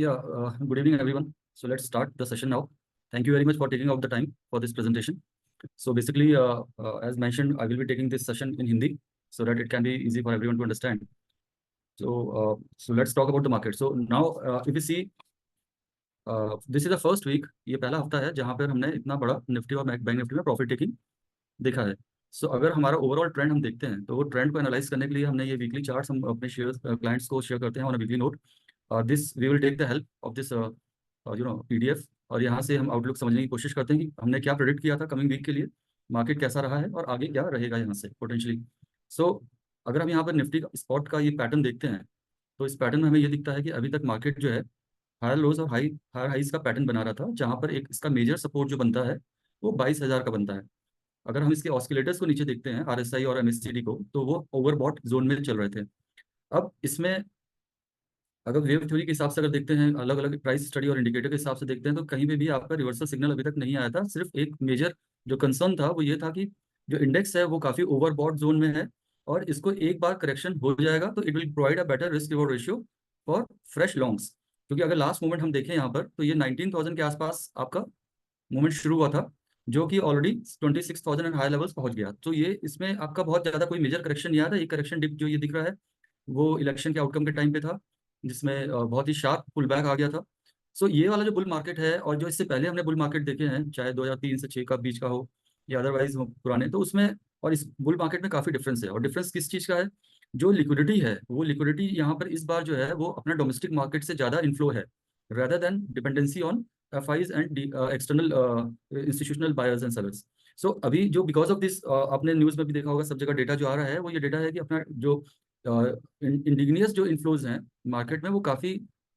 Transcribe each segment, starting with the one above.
Good evening, everyone. So let's start the session now. Thank you very much for taking out the time for this presentation. So basically, as mentioned, I will be taking this session in Hindi so that it can be easy for everyone to understand. So let's talk about the market. So now, if you see, this is the first week. ये पहला हफ्ता है जहाँ पर हमने इतना बड़ा Nifty और बैंक निफ्टी में प्रॉफिट टेकिंग देखा है. सो अगर हमारा ओवरऑल ट्रेंड हम देखते हैं तो वो ट्रेंड को एनालाइज करने के लिए हमने ये वीकली चार्ट्स हम अपने शेयर क्लाइंट्स को शेयर करते हैं on weekly note. This we will take the help of this PDF, और यहाँ से हम आउटलुक समझने की कोशिश करते हैं कि हमने क्या प्रेडिक्ट किया था कमिंग वीक के लिए, मार्केट कैसा रहा है और आगे क्या रहेगा यहाँ से पोटेंशियली. सो अगर हम यहाँ पर निफ्टी स्पॉट का ये पैटर्न देखते हैं तो इस पैटर्न में हमें ये दिखता है कि अभी तक मार्केट जो है हायर लोज और हायर हाइज का पैटर्न बना रहा था, जहाँ पर एक इसका मेजर सपोर्ट जो बनता है वो 22,000 का बनता है. अगर हम इसके ऑस्किलेटर्स को नीचे देखते हैं RSI और MACD को, तो वो ओवरबॉट जोन में चल रहे थे. अब इसमें अगर वेव थ्योरी के हिसाब से अगर देखते हैं, अलग अलग प्राइस स्टडी और इंडिकेटर के हिसाब से देखते हैं, तो कहीं पे भी आपका रिवर्सल सिग्नल अभी तक नहीं आया था. सिर्फ एक मेजर जो कंसर्न था वो ये था कि जो इंडेक्स है वो काफ़ी ओवरबॉट जोन में है और इसको एक बार करेक्शन हो जाएगा तो it will provide a better risk reward ratio for fresh longs. क्योंकि अगर लास्ट मोमेंट हम देखें यहाँ पर तो ये 19,000 के आसपास आपका मूवमेंट शुरू हुआ था, जो कि ऑलरेडी 26,000 एंड हाई लेवल्स पहुंच गया. तो ये इसमें आपका बहुत ज़्यादा कोई मेजर करेक्शन नहीं आया था. ये करेक्शन डिप जो ये दिख रहा है वो इलेक्शन के आउटकम के टाइम पे था, जिसमें बहुत ही शार्प पुल बैक आ गया था. सो ये वाला जो बुल मार्केट है और जो इससे पहले हमने बुल मार्केट देखे हैं, चाहे 2003 से 6 का बीच का हो या अदरवाइज पुराने, तो उसमें और इस बुल मार्केट में काफ़ी डिफरेंस है. और डिफरेंस किस चीज़ का है? जो लिक्विडिटी है वो लिक्विडिटी यहाँ पर इस बार जो है वो अपना डोमेस्टिक मार्केट से ज़्यादा इन्फ्लो है, rather than dependency on FIs and external institutional buyers and sellers. So अभी जो बिकॉज ऑफ दिस, आपने न्यूज़ में भी देखा होगा, सब जगह डेटा जो आ रहा है वो ये डेटा है कि अपना जो इंडिजिनियस जो इन्फ्लोज हैं मार्केट में वो काफ़ी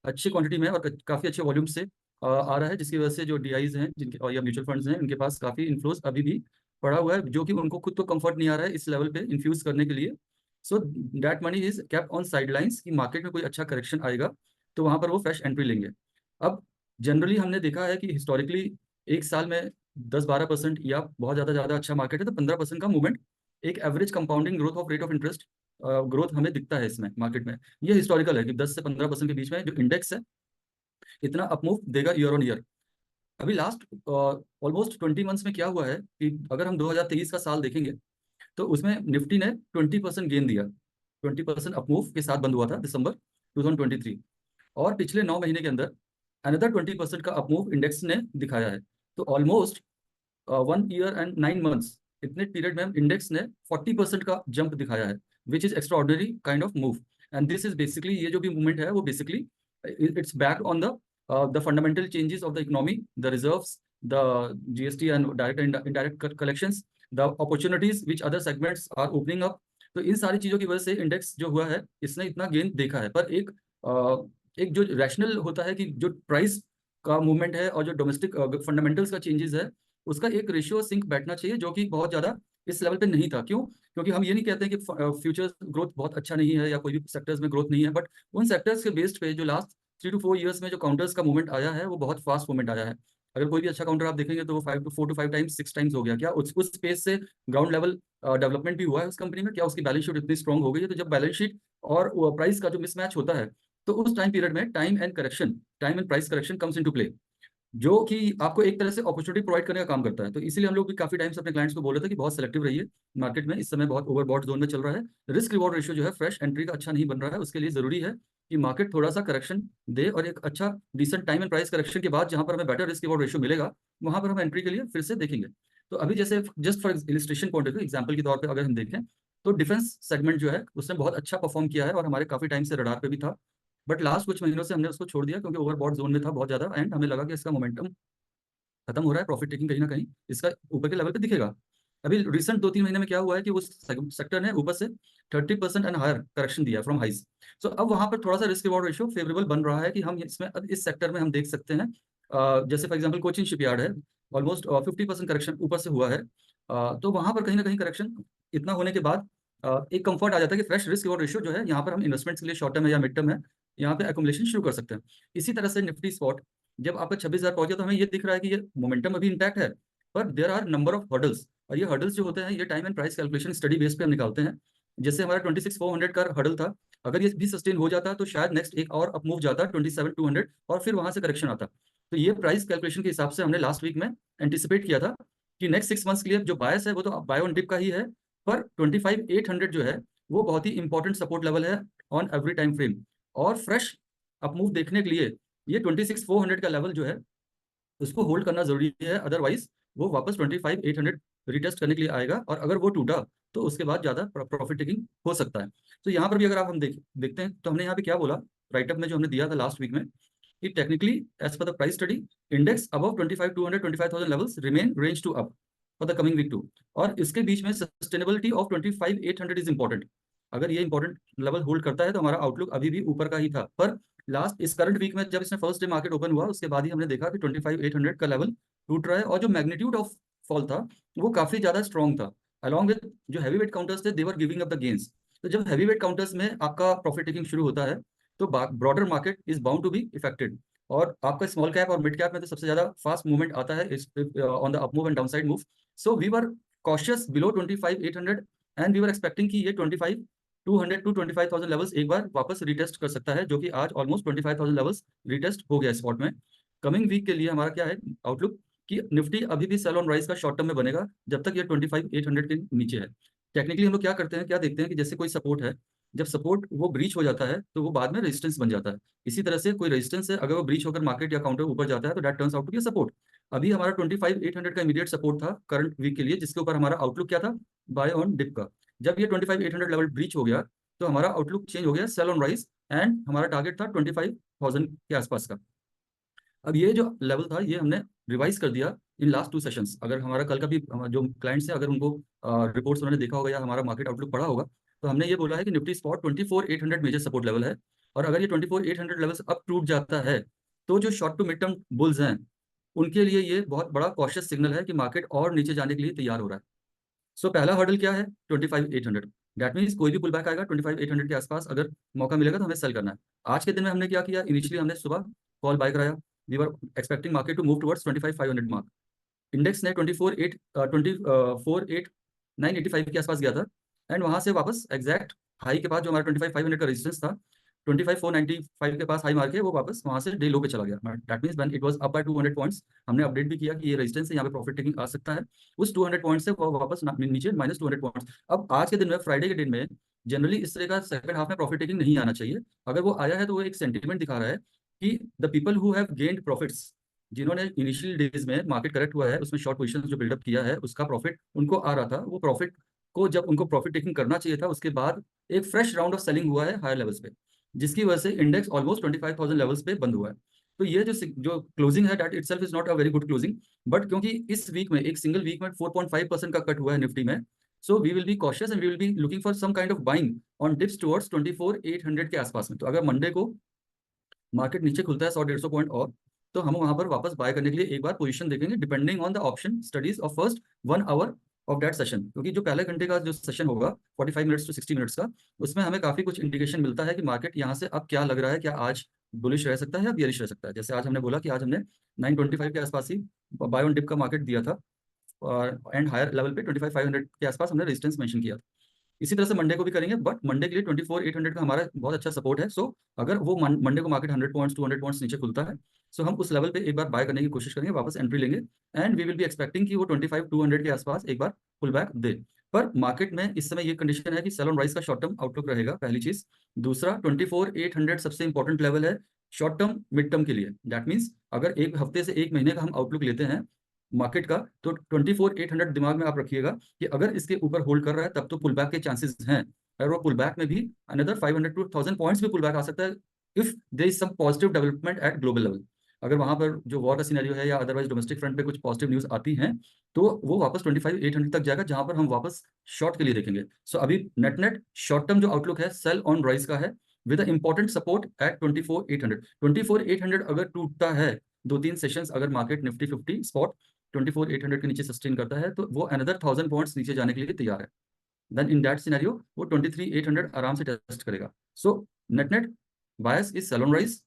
अच्छी क्वांटिटी में और काफ़ी अच्छे वॉल्यूम से आ रहा है, जिसकी वजह से जो DIs हैं जिनके और या म्यूचुअल फंड्स हैं उनके पास काफ़ी इन्फ्लोज अभी भी पड़ा हुआ है, जो कि उनको खुद तो कंफर्ट नहीं आ रहा है इस लेवल पे इन्फ्यूज करने के लिए. So that money is kept on sidelines कि मार्केट में कोई अच्छा करेक्शन आएगा तो वहाँ पर वो फ्रेश एंट्री लेंगे. अब जनरली हमने देखा है कि हिस्टोरिकली एक साल में 10-12% या बहुत ज़्यादा अच्छा मार्केट है तो 15% का मूवमेंट, एक average compounding growth of rate of interest growth हमें दिखता है इसमें मार्केट में. ये हिस्टोरिकल है कि 10 से 15% के बीच में जो इंडेक्स है इतना अपमूव देगा ईयर ऑन ईयर. अभी लास्ट ऑलमोस्ट 20 मंथ्स में क्या हुआ है कि अगर हम 2023 का साल देखेंगे तो उसमें निफ्टी ने 20% गेन दिया, 20% अपमूव के साथ बंद हुआ था दिसंबर 2023. और पिछले 9 महीने के अंदर अनदर 20% का अपमूव इंडेक्स ने दिखाया है. तो ऑलमोस्ट 1 ईयर एंड 9 मंथ्स इतने पीरियड में इंडेक्स ने 40% का जंप दिखाया है, which is extraordinary kind of move. And this is basically, ये जो भी मूवमेंट है वो basically it's back on the fundamental changes of the economy, the reserves, the GST and direct and indirect collections, the opportunities which other segments are opening up. तो इन सारी चीज़ों की वजह से इंडेक्स जो हुआ है इसने इतना गेन देखा है. पर एक जो रैशनल होता है कि जो प्राइस का मूवमेंट है और जो डोमेस्टिक फंडामेंटल्स का चेंजेस है उसका एक रेशियो सिंक बैठना चाहिए, जो कि बहुत ज़्यादा इस लेवल पे नहीं था. क्यों? क्योंकि हम ये नहीं कहते हैं कि फ्यूचर्स ग्रोथ बहुत अच्छा नहीं है या कोई भी सेक्टर्स में ग्रोथ नहीं है, बट उन सेक्टर्स के बेस्ड पे जो लास्ट 3 to 4 ईयर्स में जो काउंटर्स का मूवमेंट आया है वो बहुत फास्ट मूवमेंट आया है. अगर कोई भी अच्छा काउंटर आप देखेंगे तो वो 4 to 5 टाइम्स 6 टाइम्स हो गया. क्या उस स्पेस से ग्राउंड लेवल डेवलपमेंट भी हुआ है उस कंपनी में? क्या उसकी बैलेंस शीट इतनी स्ट्रॉन्ग हो गई है? तो जब बैलेंस शीट और प्राइस का जो मिसमैच होता है तो उस टाइम पीरियड में time and price correction comes into play, जो कि आपको एक तरह से अपॉर्चुनिटी प्रोवाइड करने का काम करता है. तो इसीलिए हम लोग भी काफी टाइम से अपने क्लाइंट्स को बोल रहे थे कि बहुत सेलेक्टिव रहिए, मार्केट में इस समय बहुत ओवरबॉट जोन में चल रहा है, रिस्क रिवॉर्ड रेशियो जो है फ्रेश एंट्री का अच्छा नहीं बन रहा है. उसके लिए जरूरी है कि मार्केट थोड़ा सा करेक्शन दे और एक अच्छा decent time and price correction के बाद जहां पर हमें बेटर रिस्क रिवॉर्ड रेशियो मिलेगा वहां पर हम एंट्री के लिए फिर से देखेंगे. तो अभी जैसे just for illustration point of view, example के तौर पर अगर हम देखें तो डिफेंस सेगमेंट जो है उसने बहुत अच्छा परफॉर्म किया है और हमारे काफी टाइम से रडार पे भी था, बट लास्ट कुछ महीनों से हमने उसको छोड़ दिया क्योंकि ओवरबॉट जोन में था बहुत ज्यादा एंड हमें लगा कि इसका मोमेंटम खत्म हो रहा है, प्रॉफिट टेकिंग कहीं ना कहीं इसका ऊपर के लेवल पे दिखेगा. अभी रिसेंट 2-3 महीने में क्या हुआ है कि उस सेक्टर ने ऊपर से 30% एंड हायर करेक्शन दिया फ्रॉम हाइज. सो अब वहां पर थोड़ा सा रिस्क रिवॉर्ड रेशियो फेवरेबल बन रहा है कि हम इसमें अब इस सेक्टर में हम देख सकते हैं, जैसे फॉर एग्जाम्पल कोचिन शिपयार्ड है, ऑलमोस्ट 50% करेक्शन ऊपर से हुआ है. तो वहां पर कहीं ना कहीं करेक्शन इतना होने के बाद एक कंफर्ट आ जाता है कि फ्रेश रिस्क रिवॉर्ड रेशियो जो है यहाँ पर हम इन्वेस्टमेंट्स के लिए शॉर्ट टर्म है या मिड टर्म है यहाँ पे एकोमोलेशन शुरू कर सकते हैं. इसी तरह से निफ्टी स्पॉट जब आपका 26,000 पहुंच गया तो हमें ये दिख रहा है कि ये मोमेंटम अभी इंटैक्ट है, पर there are number of hurdles. और ये हर्डल्स जो होते हैं ये time and price calculation study base पे हम निकालते हैं. जैसे हमारा 26,400 का हर्डल था अगर ये भी सस्टेन हो जाता तो शायद नेक्स्ट एक और अप मूव जाता 27,200 और फिर वहां से करेक्शन आता। तो ये प्राइस कैलकुलेशन के हिसाब से हमने लास्ट वीक में एंटिसिपेट किया था कि नेक्स्ट 6 मंथ्स के लिए जो बायस है वो तो बाय ऑन डिप का ही है, पर 25,800 जो है वो बहुत ही इंपॉर्टेंट सपोर्ट लेवल है ऑन एवरी टाइम फ्रेम। और फ्रेश अप मूव देखने के लिए ये 26,400 का लेवल जो है उसको होल्ड करना जरूरी है, अदरवाइज वो वापस 25,800 रिटेस्ट करने के लिए आएगा, और अगर वो टूटा तो उसके बाद ज्यादा प्रॉफिट टेकिंग हो सकता है। तो यहाँ पर भी अगर आप हम देखते हैं तो हमने यहाँ पे क्या बोला राइटअप में जो हमने दिया था लास्ट वीक में कि technically as per the price study index above 25,200 25,000 levels remain range to up for the coming week to, और इसके बीच में सस्टेनेबिलिटी ऑफ 25,800 इज इंपॉर्टेंट। अगर ये इंपॉर्टेंट लेवल होल्ड करता है तो हमारा आउटलुक अभी भी ऊपर का ही था, पर लास्ट इस करंट वीक में जब इसने फर्स्ट डे मार्केट ओपन हुआ उसके बाद ही हमने देखा कि 25,800 का लेवल टूट रहा है, और जो मैग्नीट्यूड ऑफ फॉल था वो काफी ज्यादा स्ट्रॉन्ग था। अलॉन्ग विद जो हैवी वेट काउंटर्स थे they were giving up the gains. तो जब हैवी वेट काउंटर्स में आपका प्रॉफिट टेकिंग शुरू होता है तो broader market is bound to be affected, और आपका स्मॉल कैप और मिड कैप में तो सबसे ज्यादा फास्ट मूवमेंट आता है on the up move and down side move. So we were cautious below 25,800 and we were expecting कि ये 25,200 टू 25,000 लेवल्स एक बार वापस रिटेस्ट कर सकता है, जो कि आज ऑलमोस्ट 25,000 लेवल्स रिटेस्ट हो गया स्पॉट में। कमिंग वीक के लिए हमारा क्या है आउटलुक कि निफ्टी अभी भी सेल ऑन राइज का शॉर्ट टर्म में बनेगा जब तक ये 25,800 के नीचे है। टेक्निकली हम लोग क्या करते हैं, क्या देखते हैं कि जैसे कोई सपोर्ट है, जब सपोर्ट वो ब्रीच हो जाता है तो वो बाद में रेजिस्टेंस बन जाता है। इसी तरह से कोई रेजिस्टेंस है, अगर वो ब्रीच होकर मार्केट या काउंटर ऊपर जाता है तो that turns out to be support. अभी हमारा 25,800 का इमीडिएट सपोर्ट था करंट वीक के लिए, जिसके ऊपर हमारा आउटलुक क्या था, बाय ऑन डिप का। जब ये 25,800 लेवल ब्रीच हो गया तो हमारा आउटलुक चेंज हो गया सेल ऑन राइज, एंड हमारा टारगेट था 25,000 के आसपास का। अब ये जो लेवल था ये हमने रिवाइज कर दिया इन लास्ट 2 सेशंस। अगर हमारा कल का भी जो क्लाइंट्स हैं अगर उनको रिपोर्ट्स उन्होंने देखा होगा या हमारा मार्केट आउटलुक पढ़ा होगा, तो हमने ये बोला है कि Nifty spot 24,800 major support level है, और अगर ये 24,800 लेवल अब टूट जाता है तो जो short to mid term bulls हैं उनके लिए ये बहुत बड़ा कॉशियस सिग्नल है कि मार्केट और नीचे जाने के लिए तैयार हो रहा है। सो पहला हर्डल क्या है 25,800। दैट मीन्स कोई भी पुल बैक आएगा 25,800 के आसपास अगर मौका मिलेगा तो हमें सेल करना है। आज के दिन में हमने क्या किया, इनिशियली हमने सुबह कॉल बाय कराया, we were expecting market to move towards 25,500 mark. Index ने 24,985 के आसपास गया था, एंड वहां से वापस एग्जैक्ट हाई के बाद जो हमारा 25,500 का रेजिस्टेंस था 25,495 के पास हाई मार के वो वापस वहां से डे लो पे चला गया। That means when it was up by 200 points हमने अपडेट भी किया कि ये रेजिस्टेंस है, यहाँ पे प्रॉफिट टेकिंग आ सकता है। उस 200 पॉइंट से वो वापस नीचे -200 पॉइंट्स। अब आज के दिन में फ्राइडे के दिन में जनरली इस तरह का सेकंड हाफ में प्रॉफिट टेकिंग नहीं आना चाहिए। अगर वो आया है तो वो एक सेंटीमेंट दिखा रहा है कि the people who have gained profits, जिन्होंने इनिशियल डेज में मार्केट करेक्ट हुआ है उसमें शॉर्ट पोजीशन जो बिल्डअप किया है उसका प्रॉफिट उनको आ रहा था, वो प्रॉफिट को जब उनको प्रॉफिट टेकिंग करना चाहिए था उसके बाद एक फ्रेश राउंड ऑफ सेलिंग हुआ है हायर लेवल्स पे, जिसकी वजह से इंडेक्स ऑलमोस्ट 25,000 लेवल्स पे बंद हुआ है। तो ये जो क्लोजिंग है that itself is not a very good closing, but क्योंकि इस वीक में एक सिंगल वीक में 4.5% का कट हुआ है निफ्टी में, so we will be cautious and we will be looking for some kind of buying on dips towards 24,800 के आसपास में। तो अगर मंडे को मार्केट नीचे खुलता है 100-150 पॉइंट और, तो हम वहां पर वापस बाय करने के लिए एक बार पोजीशन देखेंगे depending on the option studies of first 1 hour of that session. क्योंकि जो पहले घंटे का जो सेशन होगा 45 मिनट्स टू 60 मिनट्स का, उसमें हमें काफी कुछ इंडिकेशन मिलता है कि मार्केट यहाँ से अब क्या लग रहा है, क्या आज बुलिश रह सकता है या बियरिश रह सकता है। जैसे आज हमने बोला कि आज हमने 925 के आसपास ही बाय ऑन डिप का मार्केट दिया था, और एंड हायर लेवल पे 25,500 के आसपास हमने रेजिस्टेंस मेंशन किया था। इसी तरह से मंडे को भी करेंगे, बट मंडे के लिए 24,800 का हमारा बहुत अच्छा सपोर्ट है। सो अगर वो मंडे को मार्केट 100 पॉइंट्स 200 पॉइंट्स नीचे खुलता है, सो हम उस लेवल पे एक बार बाय करने की कोशिश करेंगे, वापस एंट्री लेंगे, and we will be expecting कि वो 25,200 के आसपास एक बार पुल बैक दे। पर मार्केट में इस समय ये कंडीशन है कि सेल ऑन राइज का शॉर्ट टर्म आउटलुक रहेगा, पहली चीज। दूसरा 24,800 सबसे इंपॉर्टेंट लेवल है शॉर्ट टर्म मिड टर्म के लिए। दैट मीन्स अगर एक हफ्ते से एक महीने का हम आउटलुक लेते हैं मार्केट का, तो 24,800 दिमाग में आप रखिएगा कि अगर इसके ऊपर होल्ड कर रहा है तब तो पुल बैक के चांसेस हैं। अगर वो पुल बैक में भी अनदर 500 टू 1,000 पॉइंट्स भी पुल बैक आ सकता है if there is some positive development at global level. अगर वहां पर जो वॉर का सिनेरियो है या अदरवाइज डोमेस्टिक फ्रंट पे कुछ पॉजिटिव न्यूज आती हैं तो वो वापस 25,800 तक जाएगा, जहां पर हम वापस शॉर्ट के लिए देखेंगे। सो अभी नेट नेट शॉर्ट टर्म जो आउटलुक है सेल ऑन राइज का है, विद इंपॉर्टेंट सपोर्ट एट 24,800। 24,800 अगर टूटता है 2-3 सेशंस, अगर मार्केट निफ्टी 50 स्पॉट 24,800 के नीचे सस्टेन करता है तो वो अनदर 1,000 पॉइंट्स नीचे जाने के लिए तैयार है। देन इन दैट सिनेरियो वो 23,800 आराम से टेस्ट करेगा। So net net bias is sell on rise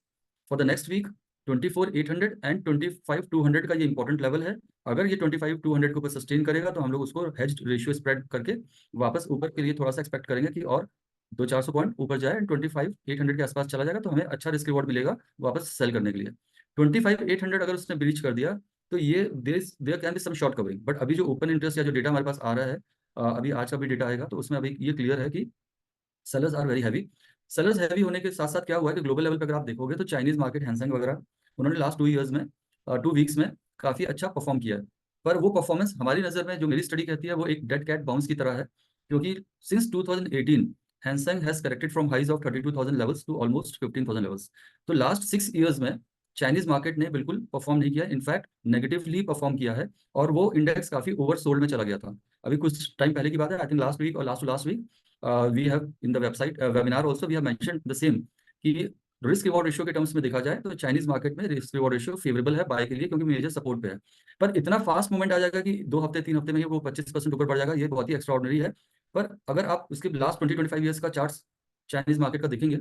for the next week 24,800 and 25,200 का ये इंपॉर्टेंट लेवल है। अगर ये 25,200 के ऊपर सस्टेन करेगा तो हम लोग उसको हेज्ड रेशियो स्प्रेड करके वापस ऊपर के लिए थोड़ा सा एक्सपेक्ट करेंगे कि और 200-400 पॉइंट ऊपर जाए एंड 25,800 के आसपास चला जाएगा तो हमें अच्छा रिस्क रिवॉर्ड मिलेगा वापस सेल करने के लिए। 25,800 अगर उसने ब्रीच कर दिया तो ये there can be some short covering, but अभी जो ओपन इंटरेस्ट या जो डेटा हमारे पास आ रहा है, अभी आज का भी डेटा आएगा तो उसमें अभी ये क्लियर है कि sellers are very heavy. Sellers heavy होने के साथ साथ क्या हुआ है कि ग्लोबल लेवल पर अगर आप देखोगे तो चाइनीज मार्केट हैंसैंग वगैरह उन्होंने लास्ट 2 ईयर्स में 2 वीक्स में काफी अच्छा परफॉर्म किया है। पर वो परफॉर्मेंस हमारी नजर में, जो मेरी स्टडी कहती है, वो एक डेड कैट बाउंस की तरह है, क्योंकि since 2018 Hang Seng has corrected from highs of 32,000 levels to almost 15,000 levels. तो लास्ट 6 ईयर्स में चाइनीज मार्केट ने बिल्कुल परफॉर्म नहीं किया, इनफैक्ट नेगेटिवली परफॉर्म किया है, और वो इंडेक्स काफी ओवरसोल्ड में चला गया था। अभी कुछ टाइम पहले की बात है, आई थिंक लास्ट वीक और last to last week, we have in the website webinar also we have mentioned the same कि रिस्क रिवॉर्ड रेशियो के टर्म्स में देखा जाए तो चाइनीज मार्केट में रिस्क रिवॉर्ड रेशियो फेवरेबल है बाय के लिए, क्योंकि मेजर सपोर्ट पे है। पर इतना फास्ट मूवमेंट आ जाएगा कि 2 हफ्ते 3 हफ्ते में ही वो 25% ऊपर बढ़ जाएगा, ये बहुत ही एक्स्ट्राऑर्डिनरी है। पर अगर आप उसके लास्ट 20-25 ईयर्स का चार्ट चाइनीज मार्केट का देखेंगे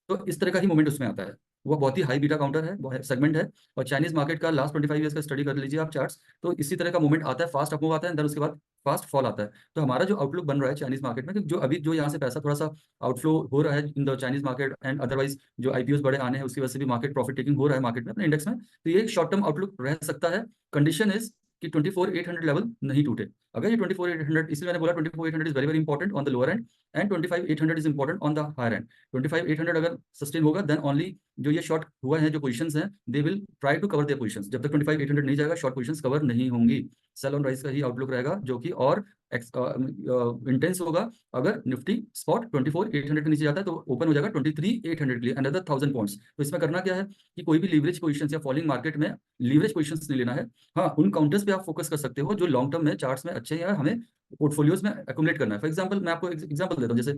तो इस तरह का ही मूवमेंट उसमें आता है। वो बहुत ही हाई बीटा काउंटर है, वो सेगमेंट है, और चाइनीज मार्केट का लास्ट 25 ईयर्स का स्टडी कर लीजिए आप चार्ट्स, तो इसी तरह का मूवमेंट आता है, फास्ट अप मूव आता है, देन उसके बाद फास्ट फॉल आता है। तो हमारा जो आउटलुक बन रहा है चाइनीज मार्केट में, कि जो अभी जो यहाँ से पैसा थोड़ा सा आउटफ्लो हो रहा है in the Chinese market, and otherwise जो आईपीओस बड़े आने हैं उसकी वजह से भी मार्केट प्रॉफिट टेकिंग हो रहा है मार्केट में अपने इंडेक्स में, तो ये एक शॉर्ट टर्म आउटलुक रह सकता है। कंडीशन इज कि 24,800 लेवल नहीं टूटे। अगर ये 24,800, इसलिए मैंने बोला 24,800 is very very important on the lower end, and 25,800 is important on the higher end. 25,800 अगर सस्टेन होगा देन ओनली जो ये शॉर्ट हुआ है जो पोजीशंस हैं they will try to cover their positions. जब तक 25,800 नहीं जाएगा शॉर्ट पोजीशंस कवर नहीं होंगी। सेल ऑन राइज का ही आउटलुक रहेगा, जो कि और इंटेंस होगा अगर निफ्टी स्पॉट 24,800 के नीचे जाता है तो ओपन हो जाएगा 23,800 के लिए, अनदर 1000 पॉइंट्स। तो इसमें करना क्या है कि कोई भी लीवरेज पोजीशंस या फॉलिंग मार्केट में लीवरेज पोजीशंस नहीं लेना है। हाँ, उन काउंटर्स पे आप फोकस कर सकते हो जो लॉन्ग टर्म में चार्ट्स में अच्छे हैं या हमें पोर्टफोलियोज में एक्यूमुलेट करना है। फॉर एग्जांपल मैं आपको एग्जांपल देता हूँ, जैसे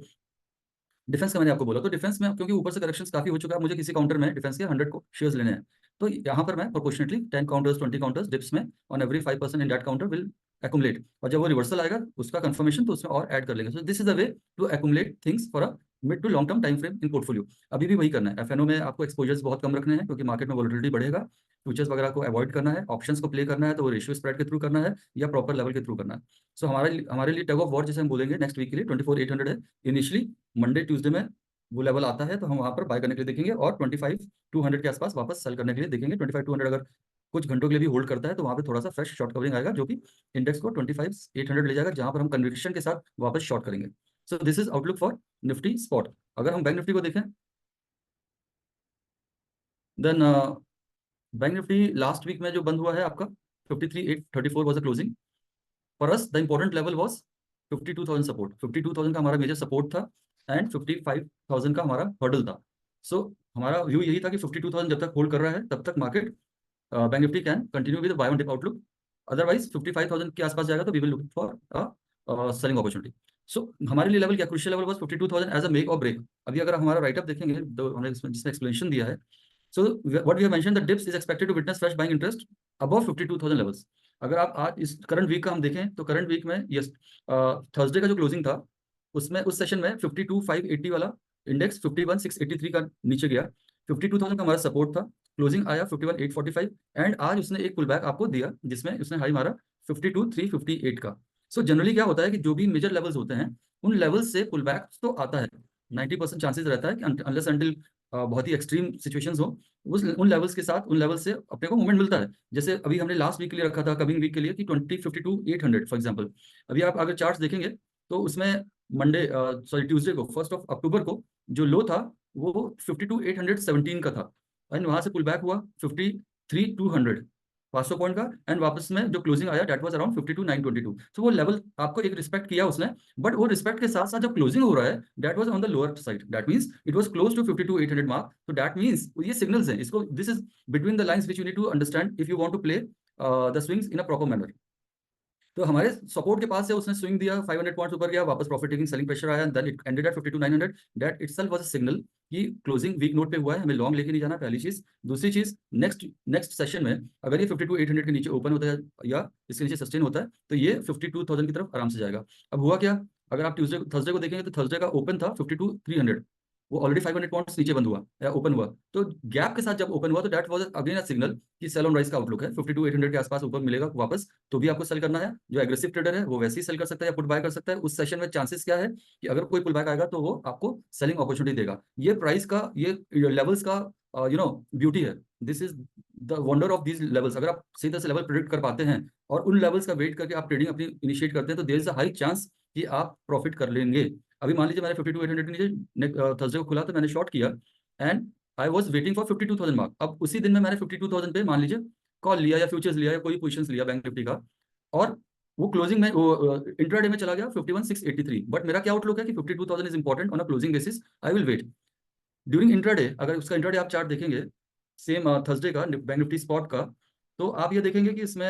डिफेंस का मैंने आपको बोला, तो डिफेंस में क्योंकि ऊपर से करेक्शंस काफी हो चुका है, मुझे किसी काउंटर में डिफेंस के 100 को शेयर्स लेने हैं, तो यहाँ पर मैं प्रोपोर्शनेटली 10 काउंटर्स 20 काउंटर्स डिप्स में on every 5% in that counter will accumulate, और जब वो रिवर्सल आएगा उसका कंफर्मेशन तो उसमें और ऐड कर लेंगे। So this is the way to accumulate things for a mid to long term time frame in portfolio. अभी भी वही करना है, एफएनओ में आपको एक्सपोजर्स बहुत कम रखने हैं क्योंकि मार्केट में वोलेटिलिटी बढ़ेगा। फ्यूचर्स वगैरह को अवॉइड करना है, ऑप्शंस को प्ले करना है तो वो रेशियो स्प्रेड के थ्रू करना है या प्रॉपर लेवल के थ्रू करना है। सो हमारे लिए टग ऑफ वॉर जैसे हम बोलेंगे नेक्स्ट वीक के लिए 24,800 है इनिशियली। मंडे ट्यूसडे में वो लेवल आता है तो हम वहां पर बाय करने के लिए देखेंगे, और 25,200 के आसपास वापस सेल करने के लिए देखेंगे। 25,200 अगर कुछ घंटों के लिए भी होल्ड करता है तो वहां पे थोड़ा सा फ्रेश शॉर्ट कवरिंग आएगा, जो कि इंडेक्स को 25,800 ले जाएगा, जहां पर हम कन्विक्शन के साथ वापस शॉर्ट करेंगे। So this is outlook for Nifty spot. अगर हम बैंक निफ्टी को देखें then Bank Nifty last week में जो बंद हुआ है आपका 53,834 was the closing. For us the important level was 52,000 support. 52,000 का हमारा मेजर सपोर्ट था एंड 55,000 का हमारा हर्डल था। सो हमारा व्यू यही था कि 52,000 जब तक होल्ड कर रहा है तब तक market bank Nifty can continue with buy on dip outlook. Otherwise 55,000 के आसपास जाएगा तो we will look for selling opportunity. So हमारे लिए लेवल क्या crucial level was 52,000 as a make or break. अभी अगर हमारा राइटअप देखेंगे तो हमने जिसमें एक्सप्लेनेशन दिया है, so what we have mention the dips is expected to witness fresh buying interest above 52,000 levels. अगर आप आज इस करंट वीक का हम देखें तो करंट वीक में यस थर्सडे का जो क्लोजिंग था उसमें उस सेशन में 52,580 वाला इंडेक्स 51,683 का नीचे गया। 52,000 का हमारा सपोर्ट था, क्लोजिंग आया 51,845, एंड आज उसने एक पुल बैक आपको दिया जिसमें उसने हाई मारा 52,358 का। सो जनरली क्या होता है कि जो भी मेजर लेवल्स होते हैं उन लेवल्स से पुल बैक तो आता है, 90% चांसेस रहता है कि अनलेस अंटिल बहुत ही एक्सट्रीम सिचुएशंस हो उस उन लेवल्स के साथ उन लेवल से अपने को मूवमेंट मिलता है। जैसे अभी हमने लास्ट वीक के लिए रखा था, कमिंग वीक के लिए कि 20,52,800 फॉर एग्जांपल। अभी आप अगर चार्ट्स देखेंगे तो उसमें मंडे सॉरी ट्यूसडे को 1 अक्टूबर को जो लो था वो 52,817 का था, एंड वहां से पुल बैक हुआ 53,200, 500 पॉइंट का, एंड वापस में जो क्लोजिंग आया डेट वाज अराउंड 52,922। तो वो लेवल आपको एक रिस्पेक्ट किया उसने, बट वो रिस्पेक्ट के साथ साथ जब क्लोजिंग हो रहा है that was on the lower side, that means it was close to 52,800 mark. तो दैट मींस ये सिग्नल्स हैं, इसको this is between the lines which you need to understand if you want to play the swings in a proper manner. तो हमारे support के पास से उसने swing दिया, 500 पॉइंट्स ऊपर गया, वापस प्रॉफिट टेकिंग सेलिंग प्रेशर आया, then it ended at 52,900। That itself was a signal कि क्लोजिंग वीक नोट पे हुआ है, हमें लॉन्ग लेके नहीं जाना, पहली चीज। दूसरी चीज, नेक्स्ट नेक्स्ट सेशन में अगर ये 52,800 के नीचे ओपन होता है या इसके नीचे सस्टेन होता है तो ये 52,000 की तरफ आराम से जाएगा। अब हुआ क्या, अगर आप ट्यूसडे थर्सडे को देखेंगे तो थर्सडे का ओपन था 52,300, वो ऑलरेडी 500 पॉइंट्स नीचे बंद हुआ या ओपन हुआ, तो गैप के साथ जब ओपन हुआ तो that was again a signal कि सेल ऑन राइज का आउटलुक है, 52,800 के आसपास ऊपर मिलेगा वापस, तो भी आपको सेल करना है। जो एग्रेसिव ट्रेडर है वो वैसे ही सेल कर सकता है या पुट बाय कर सकता है। उस सेशन में चांसेस क्या है कि अगर कोई पुल बैक आएगा तो वो आपको सेलिंग अपॉर्चुनिटी देगा। ये प्राइस का, ये लेवल्स का ब्यूटी है। This is the wonder of these levels. अगर आप सही तरह से लेवल प्रेडिक्ट कर पाते हैं और उन लेवल्स का वेट करके आप ट्रेडिंग अपनी इनिशिएट करते हैं तो there is a high chance कि आप प्रॉफिट कर लेंगे। अभी मान लीजिए मैंने 52,800 के नीचे थर्सडे को खुला तो मैंने शॉर्ट किया and I was waiting for 52,000 mark. अब उसी दिन में मैंने 52,000 पे मान लीजिए कॉल लिया या फ्यूचर्स लिया या कोई पोजीशंस लिया बैंक निफ्टी का, और वो क्लोजिंग में वो इंट्राडे में चला गया 51,683। बट मेरा क्या आउटलुक है कि 52,000 is important on a closing basis, I will wait during intraday. अगर उसका इंट्राडे आप चार्ट देखेंगे सेम थर्सडे का बैंक निफ्टी स्पॉट का, तो आप ये देखेंगे कि इसमें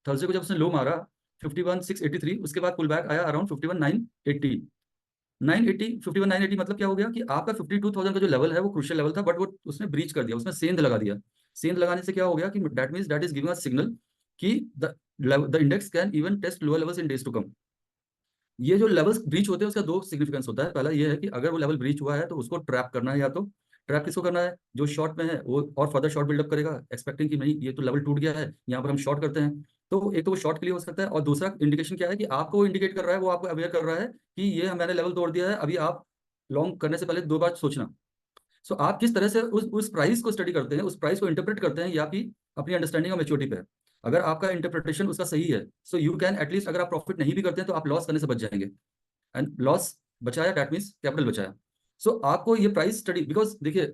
थर्सडे को जब उसने लो मारा 51,683, उसके बाद पुल बैक आया अराउंड 51,980। 51,980 मतलब क्या हो गया कि आपका 52,000 का जो लेवल है वो क्रूशियल लेवल था, बट वो उसने ब्रीच कर दिया, उसने सेंध लगा दिया। सेंध लगाने से क्या हो गया कि that means that is giving a signal कि the index can even test lower levels in days to come. ये जो लेवल्स ब्रीच होते हैं उसका दो सिग्निफिकेंस होता है। पहला ये है कि अगर वो लेवल ब्रीच हुआ है तो उसको ट्रैप करना है, या तो ट्रैप किसको करना है, जो शॉर्ट में है वो और फर्दर शॉर्ट बिल्डअप करेगा एक्सपेक्टिंग कि नहीं ये तो लेवल टूट गया है, यहाँ पर हम शॉर्ट करते हैं। तो एक तो वो शॉर्ट के लिए हो सकता है, और दूसरा इंडिकेशन क्या है कि आपको वो इंडिकेट कर रहा है, वो आपको अवेयर कर रहा है कि ये मैंने लेवल तोड़ दिया है, अभी आप लॉन्ग करने से पहले दो बार सोचना। सो आप किस तरह से उस प्राइस को स्टडी करते हैं, उस प्राइस को इंटरप्रेट करते हैं, या फिर अपनी अंडरस्टैंडिंग और मेच्योरिटी पे है। अगर आपका इंटरप्रिटेशन उसका सही है सो यू कैन एटलीस्ट, अगर आप प्रॉफिट नहीं भी करते हैं तो आप लॉस करने से बच जाएंगे। एंड लॉस बचाया दैट मीन्स कैपिटल बचाया। सो आपको ये प्राइस स्टडी, बिकॉज देखिए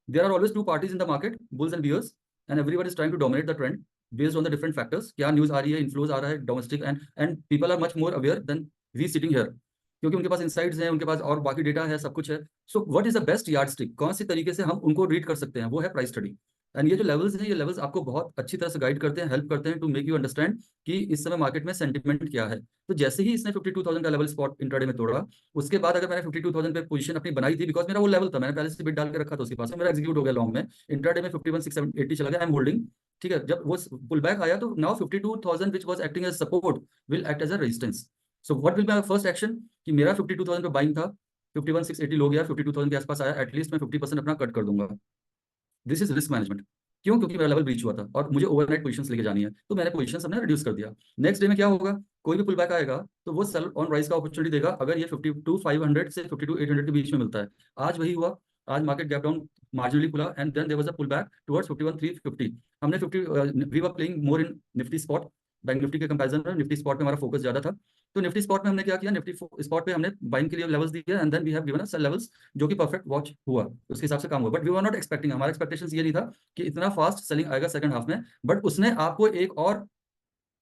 there are always two parties in the market, bulls and bears, and everyone is trying to dominate the trend based on the different factors. क्या news आ रही है, inflows आ रहा है domestic, and people are much more aware than we sitting here, क्योंकि उनके पास insights हैं, उनके पास और बाकी डेटा है, सब कुछ है। So what is the best yard stick, कौन सी तरीके से हम उनको रीड कर सकते हैं, वो है प्राइस स्टडी। एंड ये जो लेवल्स हैं, ये लेवल्स आपको बहुत अच्छी तरह से गाइड करते हैं, हेल्प करते हैं टू मेक यू अंडरस्टैंड कि इस समय मार्केट में सेंटिमेंट क्या है। तो जैसे ही इसने 52,000 का लेवल स्पॉट इंट्राडे में तोड़ा, उसके बाद अगर मैंने 52,000 पे पोजीशन अपनी बनाई थी, बिकॉज मेरा वो लेवल था, मैंने पहले से बिट डाल के रखा था उसके पास, मेरा एग्जीक्यूट हो गया लॉन्ग में, इंट्राडे में 51,680 चला गया, आई एम होल्डिंग। ठीक है, जब वो पुल बैक आया तो now 52,000 which was acting as support will act as a resistance. So what will my first action कि मेरा 52,000 पे बाइंग था, 51,680 लो गया, 52,000 के आसपास आया, एटलीस्ट मैं 50% अपना कट कर दूंगा। This is risk management. क्यों? क्योंकि मेरा लेवल ब्रीच हुआ था और मुझे ओवरनाइट पोजीशंस लेके जानी है, तो मैंने पोजीशंस हमने रिड्यूस कर दिया। नेक्स्ट डे में क्या होगा, कोई भी पुल बैक आएगा तो वो सेल ऑन राइज का अपॉर्चुनिटी देगा, अगर ये 52,500 से 52,800 के बीच में मिलता है। आज वही हुआ, आज मार्केट गैप डाउन मार्जिनली खुला and then there was a pull back towards 51,350। हमने 50 we were playing more in Nifty spot, Bank Nifty के कंपैरिजन में निफ्टी स्पॉट में हमारा फोकस ज्यादा था। तो निफ्टी स्पॉट में हमने क्या किया, निफ्टी स्पॉट पे हमने बाइंग के लिए लेवल्स दिए and then we have given a sell levels, जो कि परफेक्ट वॉच हुआ, उसके हिसाब से काम हुआ। But we were not expecting, हमारा एक्सपेक्टेशन ये नहीं था कि इतना फास्ट सेलिंग आएगा सेकंड हाफ में। बट उसने आपको एक और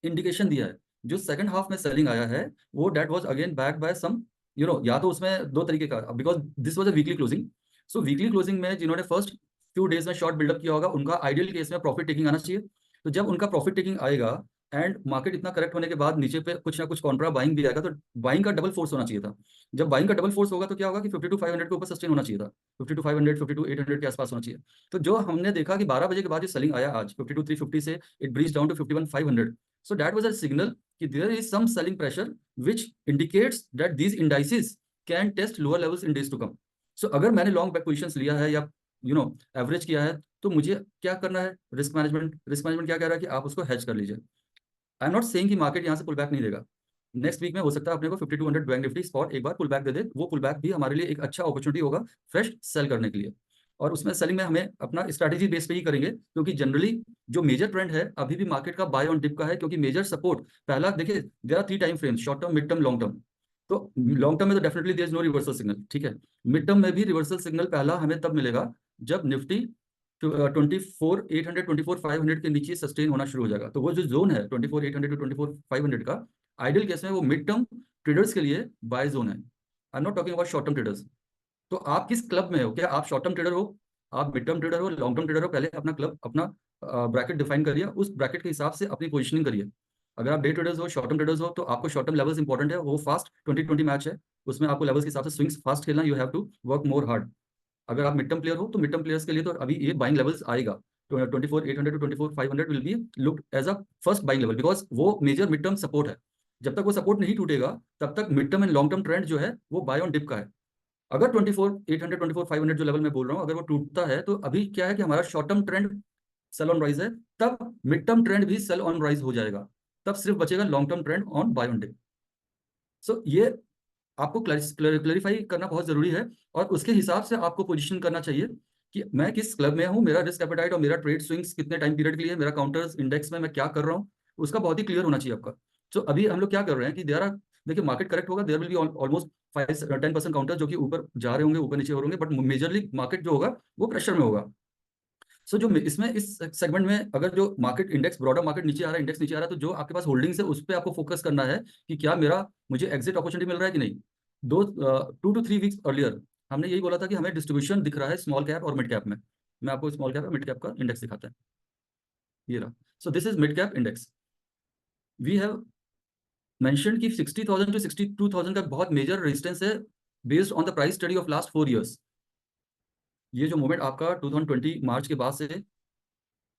इंडिकेशन दिया है, जो सेकंड हाफ में सेलिंग आया है वो that was again backed by some या तो उसमें दो तरीके का, because this was a weekly closing. So weekly closing में जिन्होंने फर्स्ट फ्यू डेज में शॉर्ट बिल्डअप किया होगा उनका आइडियल केस में प्रॉफिट टेकिंग आना चाहिए। तो जब उनका प्रॉफिट टेकिंग आएगा एंड मार्केट इतना करेक्ट होने के बाद नीचे पे कुछ ना कुछ कॉन्ट्रा बाइंग भी आएगा, तो बाइंग का डबल फोर्स होना चाहिए था। जब बाइंग का डबल फोर्स होगा तो क्या होगा कि 52,500 के ऊपर सस्टेन होना चाहिए था, 52,500 52,800 के आसपास होना चाहिए। तो जो हमने देखा कि 12 बजे के बाद जो सेलिंग आया आज 52,350 से it breach down to 51,500। So that was a signal कि there is some selling pressure which indicates that these indices can test lower levels in days to come. So अगर मैंने लॉन्ग बैक पोजीशंस लिया है या average किया है तो मुझे क्या करना है, रिस्क मैनेजमेंट। रिस्क मैनेजमेंट क्या कह रहा है कि आप उसको हेज कर लीजिए। आई एम नॉट सेइंग कि मार्केट यहाँ से पुल बैक नहीं देगा, नेक्स्ट वीक में हो सकता है अपने को 5200 बैंक निफ्टी स्पॉट एक बार पुल बैक दे दे, वो पुल बैक भी हमारे लिए एक अच्छा अपॉर्चुनिटी होगा फ्रेश सेल करने के लिए। और उसमें सेलिंग में हमें अपना स्ट्रैटेजी बेस पे ही करेंगे, क्योंकि जनरली जो मेजर ट्रेंड है अभी भी मार्केट का बाय ऑन डिप का है, क्योंकि मेजर सपोर्ट पहला देखिए there are 3 time frames, short term, mid term, long term. तो लॉन्ग टर्म में तो definitely there is no reversal signal, ठीक है। मिड टर्म में भी रिवर्सल सिग्नल पहला हमें तब मिलेगा जब निफ्टी 24,800 24,500 के नीचे सस्टेन होना शुरू हो जाएगा। तो वो जो जोन है 24,800 टू 24,500 का, आइडियल केस में वो मिड टर्म ट्रेडर्स के लिए बाय जोन है। I am not talking about short term traders. तो आप किस क्लब में हो, क्या आप शॉर्ट टर्म ट्रेडर हो, आप मिड टर्म ट्रेडर हो, लॉन्ग टर्म ट्रेडर हो? पहले अपना क्लब, अपना ब्रैकेट डिफाइन करिए, उस ब्रैकेट के हिसाब से अपनी पोजिशनिंग करिए। अगर आप डे ट्रेडर्स हो, शॉर्ट टर्म ट्रेडर्स हो, तो आपको शॉर्ट टर्म लेवल्स इंपॉर्टेंट है, वो फास्ट 20-20 मैच है, उसमें आपको लेवल्स के हिसाब से स्विंग्स फास्ट खेलना, you have to work more hard. अगर आप मिड टर्म प्लेयर हो तो मिड टर्म प्लेयर्स के लिए तो अभी ये बाइंग लेवल्स आएगा, तो 24,800 टू 24,500 will be look as a first buying level, because वो मेजर मिड टर्म सपोर्ट है। जब तक वो सपोर्ट नहीं टूटेगा तब तक mid term and long term trend जो है वो बाय ऑन डिप का है। अगर 24,800 24,500 जो लेवल मैं बोल रहा हूँ अगर वो टूटता है तो अभी क्या है कि हमारा short term trend sell on rise है, तब मिड टर्म ट्रेंड भी सेल ऑन राइज हो जाएगा, तब सिर्फ बचेगा long term trend on buy on dip. So ये आपको क्लैरिफाई करना बहुत जरूरी है और उसके हिसाब से आपको पोजीशन करना चाहिए कि मैं किस क्लब में हूँ, मेरा रिस्क एपेटाइट और मेरा ट्रेड स्विंग्स कितने टाइम पीरियड के लिए, मेरा काउंटर्स इंडेक्स में मैं क्या कर रहा हूँ, उसका बहुत ही क्लियर होना चाहिए आपका। सो अभी हम लोग क्या कर रहे हैं कि देर आर, देखिए मार्केट करेक्ट होगा, there will be almost 5-10% counter जो कि ऊपर जा रहे होंगे, ऊपर नीचे हो रहे होंगे, बट मेजरली मार्केट जो होगा वो प्रेशर में होगा। सो जो इसमें इस सेगमेंट में अगर जो मार्केट इंडेक्स, ब्रॉडर मार्केट नीचे आ रहा है, इंडेक्स नीचे आ रहा है, तो जो आपके पास होल्डिंग्स है उस पर आपको फोकस करना है कि क्या मेरा मुझे एग्जिट अपॉर्चुनिटी मिल रहा है कि नहीं। 2 to 3 वीक्स अर्लियर हमने यही बोला था कि हमें डिस्ट्रीब्यूशन दिख रहा है स्मॉल कैप और मिड कैप में। मैं आपको स्मॉल कैप और मिड कैप का इंडेक्स दिखाता है, ये रहा। So this is mid cap index. We have mention कि 60,000 to 62,000 का बहुत मेजर रेजिस्टेंस है based on the price study of last 4 years। ये जो मूवमेंट आपका 2020 मार्च के बाद से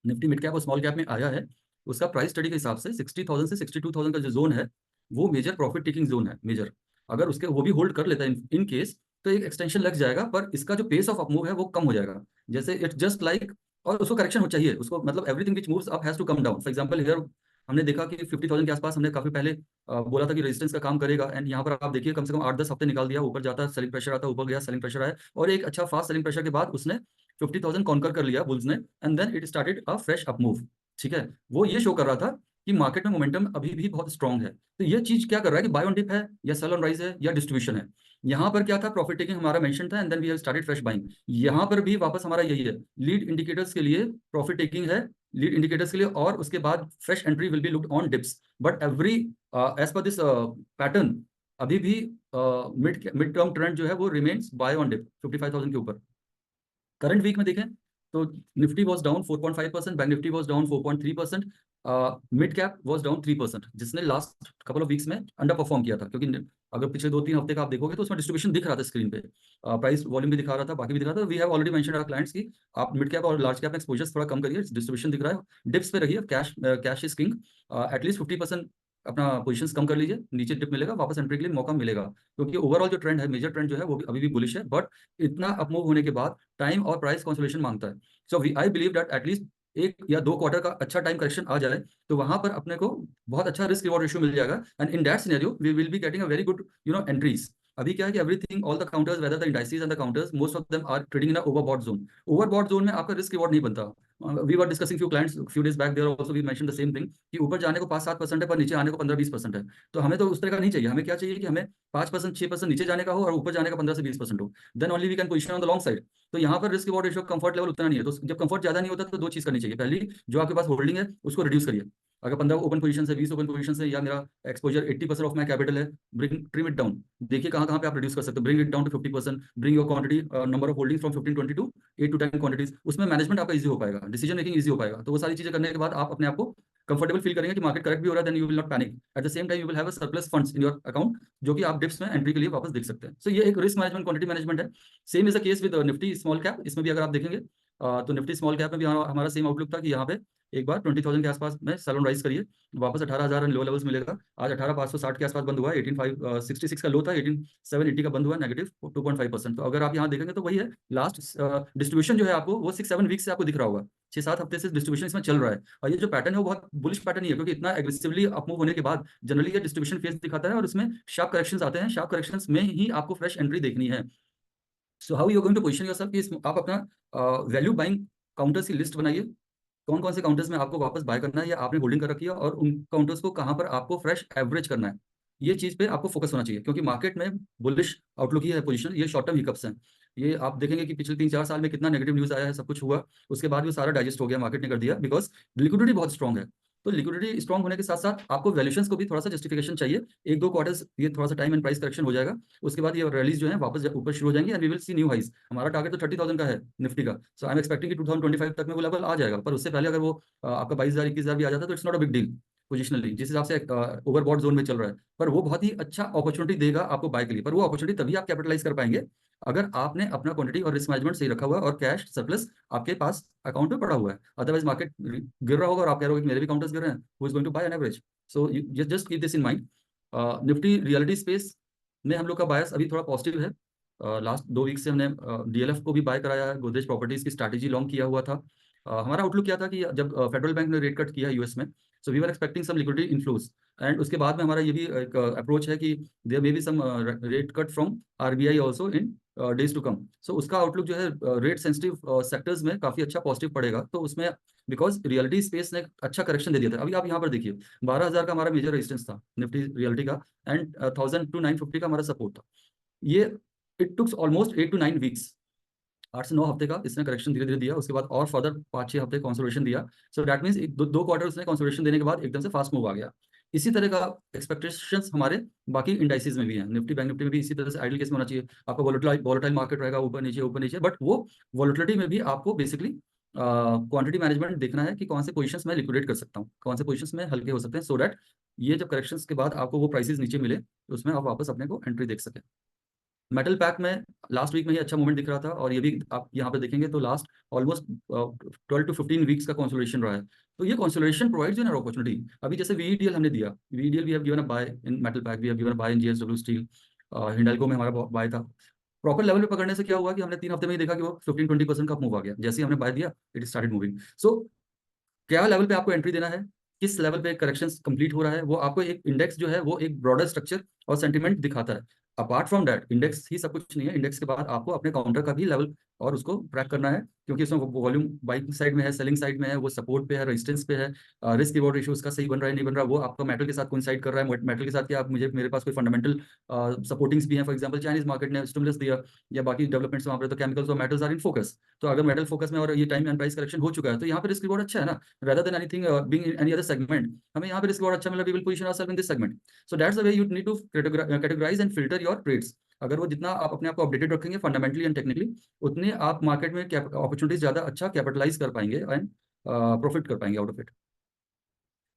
निफ्टी मिड कैप और स्मॉल कैप में आया है, उसका प्राइस स्टडी के हिसाब से 60,000 से 62,000 का जो जोन है वो मेजर प्रॉफिट टेकिंग जोन है, मेजर। अगर उसके वो भी होल्ड कर लेता है इन केस, तो एक एक्सटेंशन लग जाएगा, पर इसका जो पेस ऑफ अपमूव है वो कम हो जाएगा। जैसे इट्स जस्ट लाइक, और उसको करेक्शन हो चाहिए, उसको मतलब everything which moves up has to come down. For example here हमने देखा कि 50,000 के आसपास हमने काफी पहले बोला था कि रेजिस्टेंस का काम करेगा, एंड यहाँ पर आप देखिए कम से कम 8-10 हफ्ते निकाल दिया, ऊपर जाता सेलिंग प्रेशर आता, ऊपर गया सेलिंग प्रेशर आया, और एक अच्छा फास्ट सेलिंग प्रेशर के बाद उसने 50,000 कॉन्कर कर लिया बुल्स ने, and then it started a fresh up move. ठीक है, वो ये शो कर रहा था कि मार्केट में मोमेंटम अभी भी बहुत स्ट्रांग है। तो ये चीज क्या कर रहा है कि बाय ऑन डिप है या सेल ऑन राइज है या डिस्ट्रीब्यूशन है। यहाँ पर क्या था, प्रॉफिट टेकिंग हमारा मेंशन था, and then we have started fresh buying. यहाँ पर भी वापस हमारा यही है, लीड इंडिकेटर्स के लिए प्रॉफिट टेकिंग है, लीड इंडिकेटर्स के लिए, और उसके बाद fresh entry will be looked on dips, but every edge पर दिस पैटर्न अभी भी मिड टर्म ट्रेंड जो है वो रिमेन्स बाय ऑन डिप 55,000 के ऊपर। करंट वीक में देखें तो Nifty was down 4.5%, bank Nifty was down 4.3%, mid cap was down 3%, जिसने लास्ट कपल ऑफ वीक्स में अंडर परफॉर्म किया था, क्योंकि अगर पिछले 2-3 हफ्ते का आप देखोगे तो उसमें डिस्ट्रीब्यूशन दिख रहा था स्क्रीन पे, प्राइस वॉल्यूम भी दिखा रहा था, बाकी भी दिखा रहा था। We have already mentioned our clients की आप मिड कैप और लार्ज कैप में एक्सपोजर्स थोड़ा कम करिए, डिस्ट्रीब्यूशन दिख रहा है, डिप्स पे रहिए, कैश इज किंग, एटलीस्ट 50% अपना पोजीशंस कम कर लीजिए, नीचे डिप मिलेगा वापस एंट्री के लिए मौका मिलेगा, क्योंकि ओवरऑल जो ट्रेंड है, मेजर ट्रेंड जो है वो भी अभी भी बुलिश है, बट इतना अपमूव होने के बाद टाइम और प्राइस कंसोलिडेशन मांगता है। सो आई बिलीव दैट एटलीस्ट 1 या 2 क्वार्टर का अच्छा टाइम करेक्शन आ जाए तो वहां पर अपने को बहुत अच्छा रिस्क रिवॉर्ड रेशियो मिल जाएगा, and in that scenario we will be getting a very good entries. अभी क्या है कि everything, all the counters, whether the indices and the counters, most of them are trading in a overbought zone. Overbought zone में आपका risk reward नहीं बनता। We were discussing few clients few days back, there also we mention the same thing कि ऊपर जाने को 5-7% है, पर नीचे आने को 15-20% है। तो हमें तो उस तरह का नहीं चाहिए, हमें क्या चाहिए कि हमें 5% 6% नीचे जाने का हो और ऊपर जाने का 15 से 20% हो, then only we can position on the long side. तो यहाँ पर risk reward ratio comfort level उतना नहीं है, तो जब कंफर्ट ज्यादा नहीं होता तो 2 चीज करनी चाहिए। पहली, जो आपके पास होल्डिंग है उसको रिड्यूस करिए। अगर 15 ओपन पोजीशन है, 20 ओपन पोजीशन है, या मेरा एक्सपोजर 80% ऑफ माई कैपिटल है, ब्रिंग ट्रिम इट डाउन। देखिए कहाँ कहाँ पे आप रिड्यूस कर सकते हो, bring it down to 50%, bring your quantity number of holding from 15-20 to 8-10 quantities. उसमें मैनेजमेंट आपका इजी हो पाएगा, डिसीजन मेकिंग इजी हो पाएगा। तो वो सारी चीजें करने के बाद आप अपने आप को कंफर्टेबल फील करेंगे कि मार्केट करेक्ट भी हो रहा है, then you will not panic. At the same time you will have a surplus funds in your account, जो कि आप डिप्स में एंट्री के लिए वापस देख सकते हैं। सो ये एक रिस्क मैनेजमेंट, क्वांटिटी मैनेजमेंट है। Same is the case with Nifty small cap. इसमें भी अगर आप देखेंगे तो निफ्टी स्मॉल कैप में भी हमारा सेम आउटलुक था कि यहाँ पे एक बार 20,000 के आसपास में सेल राइज करिए, वापस 18,000 लो लेवल्स मिलेगा। आज 18,560 के आसपास बंद हुआ है, 18,566 का लो था, 18,780 का बंद हुआ, नेगेटिव 2.5%। तो अगर आप यहाँ देखेंगे तो वही है, लास्ट डिस्ट्रीब्यूशन जो है आपको वो 6-7 वीक से आपको दिख रहा होगा, 6-7 हफ्ते से डिस्ट्रीब्यूशन इसमें चल रहा है। और ये जो पैटर्न है वो बहुत बुलिश पैटर्न ही है, क्योंकि इतना एग्रेसिवली अपमूव होने के बाद जनरली ये डिस्ट्रीब्यूशन फेज दिखाता है और उसमें शार्प करेक्शंस आते हैं, शार्प करेक्शंस में ही आपको फ्रेश एंट्री देखनी है। So how you going to position yourself कि आप अपना वैल्यू बाइंग काउंटर्स की लिस्ट बनाइए, कौन कौन से काउंटर्स में आपको वापस बाय करना है या आपने होल्डिंग कर रखी है, और उन काउंटर्स को कहाँ पर आपको फ्रेश एवरेज करना है। ये चीज पे आपको फोकस होना चाहिए, क्योंकि मार्केट में बुलिश आउटलुक ही है पोजीशन, ये शॉर्ट टर्म हिकअप्स हैं। ये आप देखेंगे कि पिछले 3-4 साल में कितना नेगेटिव न्यूज आया है, सब कुछ हुआ, उसके बाद भी सारा डाइजेस्ट हो गया, मार्केट ने कर दिया, बिकॉज लिक्विडिटी बहुत स्ट्रांग है। तो लिक्विडिटी स्ट्रांग होने के साथ साथ आपको वैल्यूएशंस को भी थोड़ा सा जस्टिफिकेशन चाहिए। 1-2 क्वार्टर्स ये थोड़ा सा टाइम एंड प्राइस करेक्शन हो जाएगा, उसके बाद ये रैलीज जो है वापस ऊपर शुरू हो जाएंगे, and we will see new highs. हमारा टारगेट तो 30,000 का है निफ्टी का। सो आई एम एक्सपेक्टिंग कि 2025 तक में वो लेवल आ जाएगा, पर उससे पहले अगर वो आपका 22,000 21,000 भी आ जाता है तो it's not a big deal positionally, जिस हिसाब से ओवरबॉट जोन में चल रहा है। पर वो बहुत ही अच्छा अपॉर्चुनिटी देगा आपको बाय के लिए, पर वो अपॉर्चुनिटी तभी आप कैपिटलाइज कर पाएंगे अगर आपने अपना क्वांटिटी और रिस्क मैनेजमेंट सही रखा हुआ है और कैश सरप्लस आपके पास अकाउंट में पड़ा हुआ है। अदरवाइज मार्केट गिर रहा होगा और आप कह रहे हो कि मेरे भी काउंटर्स गिर रहे हैं, who is going to buy an average. So just keep this in mind. Nifty realty space में हम लोग का बायस अभी थोड़ा पॉजिटिव है, लास्ट 2 वीक से हमने DLF को भी बाय कराया है, गोदरेज प्रॉपर्टीज की स्ट्रैटेजी लॉन्ग किया हुआ था। हमारा आउटलुक क्या था कि जब फेडरल बैंक ने रेट कट किया यूएस में, so we were expecting some liquidity inflows, and उसके बाद में हमारा ये भी एक अप्रोच है कि there may be some rate cut from RBI also in days to come. So उसका आउटलुक जो है रेट सेंसिटिव सेक्टर्स में काफी अच्छा पॉजिटिव पड़ेगा, तो उसमें बिकॉज रियलिटी स्पेस ने अच्छा करेक्शन दे दिया था। अभी आप यहाँ पर देखिए 12,000 का हमारा मेजर रेजिस्टेंस था निफ्टी रियलिटी का, एंड 1,000 to 950 का हमारा सपोर्ट था। ये it takes almost 8 to 9 weeks, 8 से 9 हफ्ते का इसने करेक्शन धीरे धीरे दिया, उसके बाद और फर्दर 5-6 हफ्ते कंसोलिडेशन दिया। सो दैट मीन्स 2 क्वार्टर उसने कंसोलिडेशन देने के बाद एकदम से फास्ट मूव आ गया। इसी तरह का एक्सपेक्टेशंस हमारे बाकी इंडाइसेस में भी हैं, निफ्टी बैंक निफ्टी में भी इसी तरह से आइडियल केस में होना चाहिए। आपका वोलेटाइल मार्केट रहेगा, ऊपर नीचे, बट वो वोलेटिलिटी में भी आपको बेसिकली क्वांटिटी मैनेजमेंट देखना है कि कौन से पोजीशंस में लिक्विडेट कर सकता हूँ, कौन से पोजीशंस में हल्के हो सकते हैं, सो दैट ये जब करेक्शंस के बाद आपको वो प्राइसेस नीचे मिले तो उसमें आप वापस अपने को एंट्री देख सकें। मेटल पैक में लास्ट वीक में ही अच्छा मूवमेंट दिख रहा था, और ये भी आप यहाँ पे देखेंगे तो लास्ट ऑलमोस्ट 12 to 15 वीक्स का कंसोलिडेशन रहा है। तो ये consolidation provides you an opportunity. अभी जैसे वीईडीएल हमने दिया, VEDL we have given a buy in metal pack, we have given a buy in JSW steel, Hindalco में हमारा बाय था। प्रॉपर लेवल पे पकड़ने से क्या हुआ कि हमने 3 हफ्ते में ही देखा कि वो 15-20% का मूव आ गया, जैसे ही हमने बाय दिया इट स्टार्टेड मूविंग। सो क्या लेवल पे आपको एंट्री देना है, किस लेवल पे करेक्शंस कंप्लीट हो रहा है, वो आपको एक इंडेक्स जो है वो एक ब्रॉडर स्ट्रक्चर और सेंटीमेंट दिखाता है। अपार्ट फ्रॉम दैट इंडेक्स ही सब कुछ नहीं है, इंडेक्स के बाद आपको अपने काउंटर का भी लेवल और उसको ट्रैक करना है, क्योंकि उसमें वॉल्यूम बाइंग साइड में है, सेलिंग साइड में है, वो सपोर्ट पे है, रेजिस्टेंस पे है, रिस्क रिवॉर्ड रेशियो उसका सही बन रहा है नहीं बन रहा, वो आपका मेटल के साथ कोइंसाइड कर रहा है, मेटल के साथ क्या आप मुझे मेरे पास कोई फंडामेंटल सपोर्टिंग्स भी हैं, फॉर एग्जांपल चाइनीज मार्केट ने स्टिमुलस दिया या बाकी डेवलपमेंट्स वहाँ पर, तो केमिकल्स और मेटल्स आर इन फोकस। तो अगर मेटल फोकस में और ये टाइम एंड प्राइस करेक्शन हो चुका है तो यहाँ पे रिस्क रिवॉर्ड अच्छा है ना, rather than anything being in any other segment, हमें यहाँ पे रिस्क बहुत अच्छा मिला, we will position ourselves in this segment. So that's the way you need to categorize and filter your trades. अगर वो जितना आप अपने आप को अपडेटेड रखेंगे फंडामेंटली एंड टेक्निकली, उतने आप मार्केट में अपॉर्चुनिटीज ज्यादा अच्छा कैपिटलाइज कर पाएंगे एंड प्रॉफिट कर पाएंगे out of it.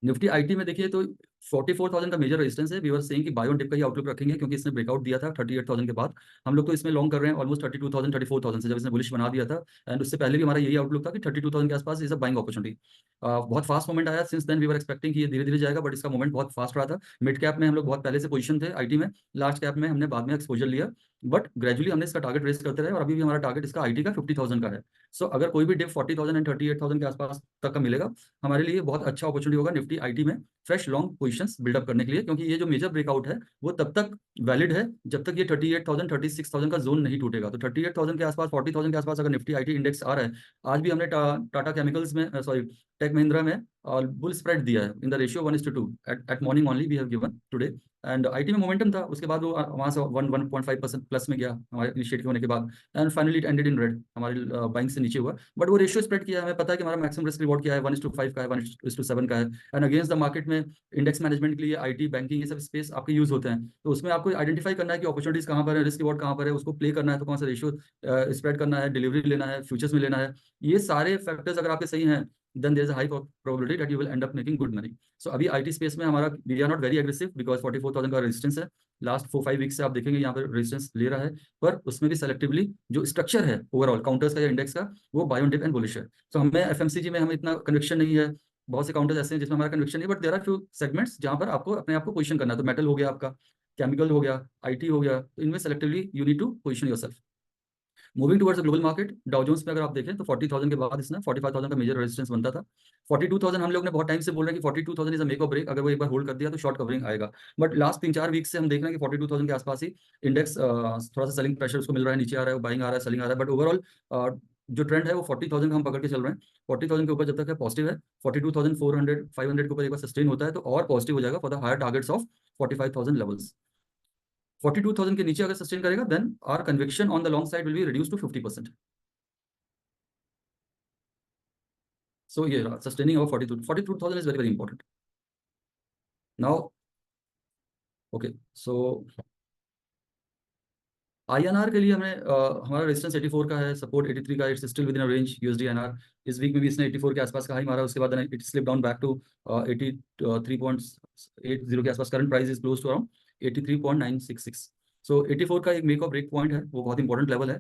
Nifty IT में देखिए तो 44,000 का मेजर रेजिस्टेंस है, वी वर सेइंग कि बाय ऑन डिप का ही आउटलुक रखेंगे, क्योंकि इसने ब्रेकआउट दिया था 38,000 के बाद। हम लोग तो इसमें लॉन्ग कर रहे हैं ऑलमोस्ट 32,000 34,000 से, जब इसने बुलिश बना दिया था, एंड उससे पहले भी हमारा यही आउटलुक था कि 32,000 के आसपास इज अ बाइंग अपॉर्चुनिटी। बहुत फास्ट मोमेंट आया, since then we were expecting कि ये धीरे धीरे जाएगा, बट इसका मोमेंट बहुत फास्ट रहा था। मिड कैप में हम लोग बहुत पहले से पोजीशन थे आईटी में, लार्ज कैप में हमने बाद में एक्सपोजर लिया, बट ग्रेजुअली हमने इसका टारगेट रेस करते रहे, और अभी भी हमारा टारगेट इसका आईटी का 50,000 का है। सो अगर कोई भी डिप 40,000 एंड 38,000 के आसपास तक का मिलेगा, हमारे लिए बहुत अच्छा अपॉर्चुनिटी होगा निफ्टी आईटी में फ्रेश लॉन्ग पोजीशंस बिल्डअप करने के लिए, क्योंकि ये जो मेजर ब्रेकआउट है वो तब तक वैलिड है जब तक ये 38,000 36,000 का जोन नहीं टूटेगा। तो 38,000 के आसपास 40,000 के आसपास अगर निफ्टी आईटी इंडेक्स आ रहा है, आज भी हमने टाटा केमिकल्स में सॉरी टेक महिंद्रा में और बुल स्प्रेड दिया है in the ratio 1:2 at morning only we have given today, and IT में मोमेंटम था, उसके बाद वो वहां से 1.5% प्लस में गया हमारे इनिशिएटिव होने के बाद, and finally it ended in red, हमारी बाइंग से नीचे हुआ, बट वो रेशियो स्प्रेड किया है, हमें पता है कि हमारा मैक्सिमम रिस्क रिवॉर्ड क्या है, 1:5 का है, 1:7 का है, एंड अगेंस्ट द मार्केट में इंडेक्स मैनेजमेंट के लिए आईटी बैंकिंग ये सब स्पेस आपके यूज होते हैं, तो उसमें आपको आइडेंटिफाई करना है कि अपॉर्चुनिटीज कहाँ पर है, रिस्क रिवॉर्ड कहाँ पर है, उसको प्ले करना है, तो कौन सा रेशियो स्प्रेड करना है, डिलीवरी लेना है, फ्यूचर्स में लेना है, ये सारे फैक्टर्स अगर आपके सही हैं, then there is a high probability that you will end up making good money. So अभी IT स्पेस में हमारा we are not very aggressive because 44,000 का रेजिस्टेंस है, लास्ट 4-5 वीक से आप देखेंगे यहाँ पर रेजिस्टेंस ले रहा है, पर उसमें भी सेलेक्टिवली जो स्ट्रक्चर है ओवरऑल काउंटर्स का या इंडेक्स का, वो buy on dip and bullish है। तो हमें एफएमसीजी में हमें इतना कन्विक्शन नहीं है, बहुत से काउंटर्स ऐसे हैं जिसमें हमारा कन्विक्शन नहीं, but there are few segments जहाँ पर आपको अपने आप को पोजिशन करना है, तो मेटल हो गया आपका, केमिकल हो गया, आईटी हो गया, तो इनमें selectively you need to position yourself. Moving towards global market, Dow Jones में अगर आप देखें तो 40,000 के बाद इसने 45,000 का मेजर रेजिस्टेंस बनता था। 42,000 हम लोग ने बहुत टाइम से बोल रहे हैं कि 42,000 is a make or break, अगर वो एक बार होल्ड कर दिया तो शॉर्ट कवरिंग आएगा, बट लास्ट 3-4 वीक से हम देख रहे हैं कि 42,000 के आसपास ही इंडेक्स थोड़ा सा सेलिंग प्रेशर उसको मिल रहा है, नीचे आ रहा है, बाइंग आ रहा है, सेलिंग आ रहा है, बट ओवरऑल जो ट्रेंड है वो 40,000 का हम पकड़ के चल रहे हैं। 40,000 के ऊपर जब तक है पॉजिटिव है, 42,400 500 के ऊपर एक बार सस्टेन होता है तो और पॉजिटिव हो जाएगा for the higher targets of 45,000 levels. 42,000 के नीचे अगर सस्टेन करेगा then our conviction on the long side will be reduce to 50%। So yeah, sustaining over 42,000 is very, very important. Now, okay, so INR के लिए हमें हमारा रेजिस्टेंस 84 का है, सपोर्ट 83 का, it's still with in range USD INR। इस week में भी इसने 84 के आसपास का हाई मारा, उसके बाद it slip down back to 83.80 के आसपास। Current price is close to around 83.966। So 84 का एक मेक और ब्रेक पॉइंट है, वो बहुत इंपॉर्टेंट लेवल है,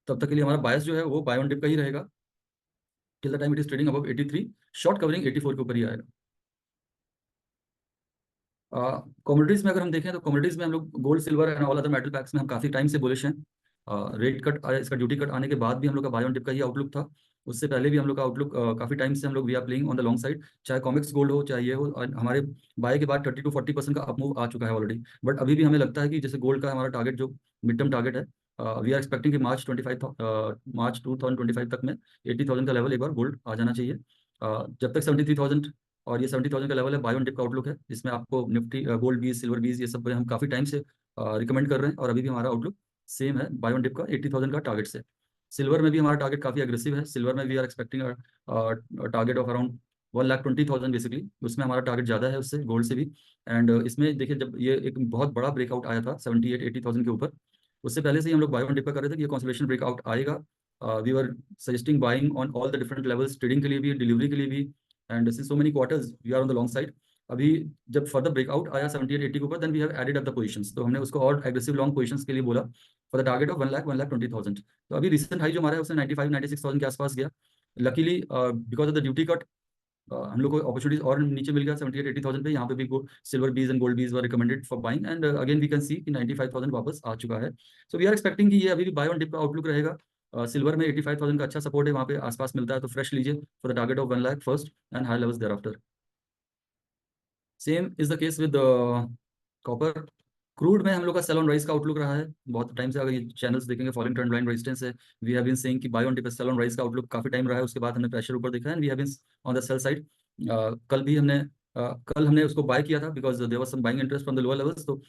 तब तक के लिए हमारा बायस जो है वो बाय ऑन डिप का ही रहेगा till the time it is trading above 83, short covering 84 के ऊपर ही आएगा। कमोडिटीज में अगर हम देखें तो कमोडिटीज में हम लोग gold silver and all other metal PACS में हम काफी टाइम से बुलिश हैं। रेट कट इसका ड्यूटी कट आने के बाद भी हम लोग का बाय ऑन डिप का ही आउटलुक था। उससे पहले भी हम लोग का आउटलुक काफी टाइम से हम लोग we are playing on the long side, चाहे कॉमिक्स गोल्ड हो चाहे ये हो। और हमारे बाय के बाद 30 to 40% का अपमूव आ चुका है ऑलरेडी। बट अभी भी हमें लगता है कि जैसे गोल्ड का हमारा टारगेट जो मिड टर्म टारगेट है, वी आर एक्सपेक्टिंग कि मार्च 2025 तक में 80,000 का लेवल एक बार गोल्ड आ जाना चाहिए। जब तक 73,000 और ये 70,000 का लेवल है, बाय ऑन डिप का आउटलुक है, जिसमें आपको निफ्टी गोल्ड बीज सिल्वर बीज ये सब हम काफी टाइम से रिकमेंड कर रहे हैं। और अभी भी हमारा आउटलुक सेम है बाय ऑन डिप का 80,000 का टारगेट से। सिल्वर में भी हमारा टारगेट काफी अग्रेसिव है। सिल्वर में we are expecting target of around 1,20,000 basically. उसमें हमारा टारगेट ज़्यादा है उससे गोल्ड से भी। एंड इसमें देखिए, जब ये एक बहुत बड़ा ब्रेकआउट आया था 78-80,000 के ऊपर, उससे पहले से ही हम लोग बाय ऑन डिप का कर रहे थे कि ये कंसोलिडेशन ब्रेकआउट आएगा। We were suggesting buying on all the different levels, trading के लिए भी, डिलीवरी के लिए भी। And since so many quarters we are on the long side. अभी जब फर्दर ब्रेकआउट आया 78-80 के ऊपर, then we have added up the positions. तो हमने उसको और एग्रेसिव लॉन्ग पोजीशंस के लिए बोला फॉर द टारगेट ऑफ 1,20,000। तो अभी रिसेंट हाई जो हमारा है उसने 95-96,000 के आसपास गया। Luckily because of the duty cut हम लोग को अपॉर्चुनिटीज और नीचे मिल गया 78-80,000 पे। यहाँ पे भी सिल्वर बीज and gold BeES were recommended for buying. And again we can see कि 95,000 वापस आ चुका है। सो वी आर एक्सपेक्टिंग कि ये अभी भी बाय ऑन डिप का आउटलुक रहेगा। सिल्वर में 85,000 का अच्छा सपोर्ट है, वहाँ पे आसपास मिलता है तो फ्रेश लीजिए for the target of 1 lakh first and high levels thereafter. Same is the case with copper. Crude में हम लोग का सेल ऑन राइज का आउटलुक रहा है बहुत टाइम से। अगर ये चैनल्स देखेंगे, फॉलोइंग ट्रेंड लाइन रेजिस्टेंस है, वी हैव बीन सेइंग कि buy on dip sell on rise का आउटलुक काफी टाइम रहा है। उसके बाद हमने प्रेशर ऊपर देखा है and we have been on the sell side. कल हमने उसको बाय किया था because there was some buying interest from the lower levels. तो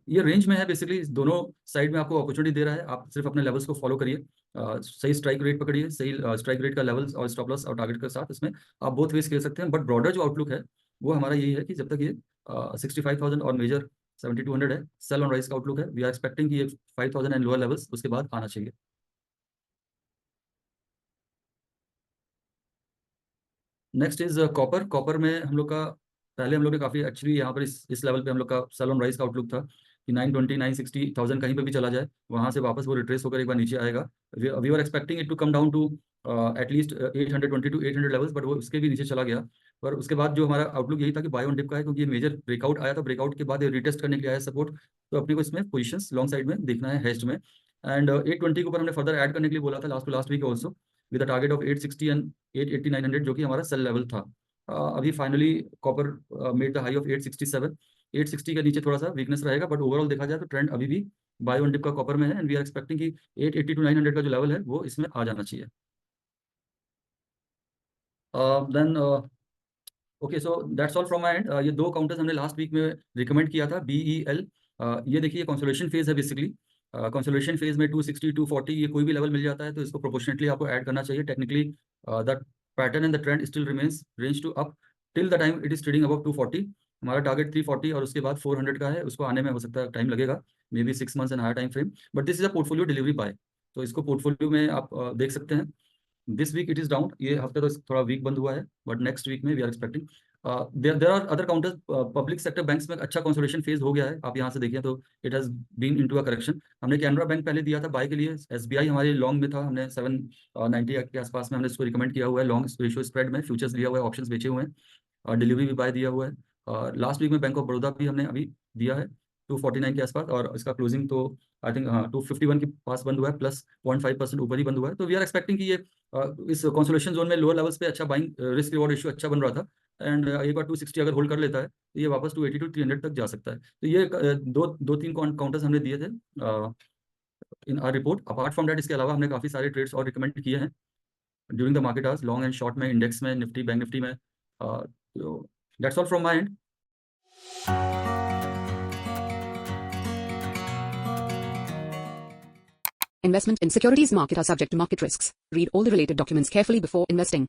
ये रेंज में है बेसिकली, दोनों साइड में आपको अपॉर्चुनिटी दे रहा है। आप सिर्फ अपने लेवल्स को फॉलो करिए, सही स्ट्राइक रेट पकड़िए, सही स्ट्राइक रेट का लेवल्स और स्टॉप लॉस और टारगेट के साथ इसमें आप बोथ वेज खेल सकते हैं। बट ब्रॉडर जो आउटलुक है वो हमारा यही है कि जब तक ये 65,000 और मेजर 7200 है, सेल ऑन राइज का आउटलुक है। वी आर एक्सपेक्टिंग कि ये 5,000 एंड लोअर लेवल्स उसके बाद आना चाहिए। Next is copper. कॉपर में हम लोग का पहले हम लोग ने काफी एक्चुअली यहाँ पर इस लेवल पे हम लोग का सेल ऑन राइज का आउटलुक था कि 920-960,000 कहीं पे भी चला जाए, वहां से वापस वो रिट्रेस होकर एक बार नीचे आएगा। We are expecting it to come down to at least 820 to 800 levels, but वो उसके भी नीचे चला गया। पर उसके बाद जो हमारा आउटलुक यही था कि बाय ऑन डिप का है, क्योंकि ये मेजर ब्रेकआउट आया था। ब्रेकआउट के बाद ये रिटेस्ट करने के लिए आया सपोर्ट, तो अपने को इसमें पोजिशन लॉन्ग साइड में देखना है हेस्ट में। एंड 820 के ऊपर हमने फर्दर ऐड करने के लिए बोला था last to last week also, with the target of 860 and 880-900 जो कि हमारा सेल लेवल था। अभी finally copper made the high of 867। 860 के नीचे थोड़ा सा वीकनेस रहेगा, बट ओवरऑल देखा जाए तो ट्रेंड अभी भी बाय ऑन डिप का कॉपर में है। एंड वी आर एक्सपेक्टिंग कि 880 to 900 का जो लेवल है वो इसमें आ जाना चाहिए। Then okay, so that's all from my end. ये दो काउंटर्स हमने लास्ट वीक में रिकमेंड किया था, BEL। ये देखिए कंसोलिडेशन फेज है बेसिकली। कंसोलिडेशन फेज में 260 240 ये कोई भी लेवल मिल जाता है तो इसको प्रोपोर्शनेटली आपको ऐड करना चाहिए। Technically the pattern and the trend still remains range to up till the time it is trading above 240। हमारा टारगेट 340 और उसके बाद 400 का है, उसको आने में हो सकता है टाइम लगेगा, maybe 6 months and higher time frame. But this is a portfolio delivery buy, तो इसको पोर्टफोलियो में आप देख सकते हैं। This week it is down, ये हफ्ते तो थोड़ा वीक बंद हुआ है, बट नेक्स्ट वीक में we are expecting there are other counters. Public sector banks में अच्छा कंसोलिडेशन फेज हो गया है। आप यहाँ से देखिए तो it has been into a correction. हमने कैनरा बैंक पहले दिया था बाय के लिए, SBI हमारे लॉन्ग में था, हमने 790 के आसपास में हमने इसको रिकमेंड किया हुआ है। लॉन्ग रेशियो स्प्रेड में फ्यूचर्स लिया हुआ है, ऑप्शंस बेचे हुए हैं, और डिलीवरी भी बाय दिया हुआ है। लास्ट वीक में बैंक ऑफ बड़ौदा भी हमने अभी दिया है 249 के आसपास, और इसका क्लोजिंग तो आई थिंक 251 के पास बंद हुआ है, प्लस 0.5% ऊपर ही बंद हुआ है। तो वी आर एक्सपेक्टिंग कि ये इस कंसोलिडेशन जोन में लोअर लेवल्स पे अच्छा बाइंग रिस्क रिवॉर्ड रेशियो अच्छा बन रहा था। एंड एक बार 260 अगर होल्ड कर लेता है तो ये वापस 280 to 300 तक जा सकता है। तो ये दो तीन काउंटर्स हमने दिए थे इन R report. Apart from that इसके अलावा हमने काफी सारे ट्रेड्स और रिकमेंड किए हैं during the market hours, long and short में, इंडेक्स में, निफ्टी बैंक निफ्टी में। That's all from my and. Investment in securities market are subject to market risks. Read all the related documents carefully before investing.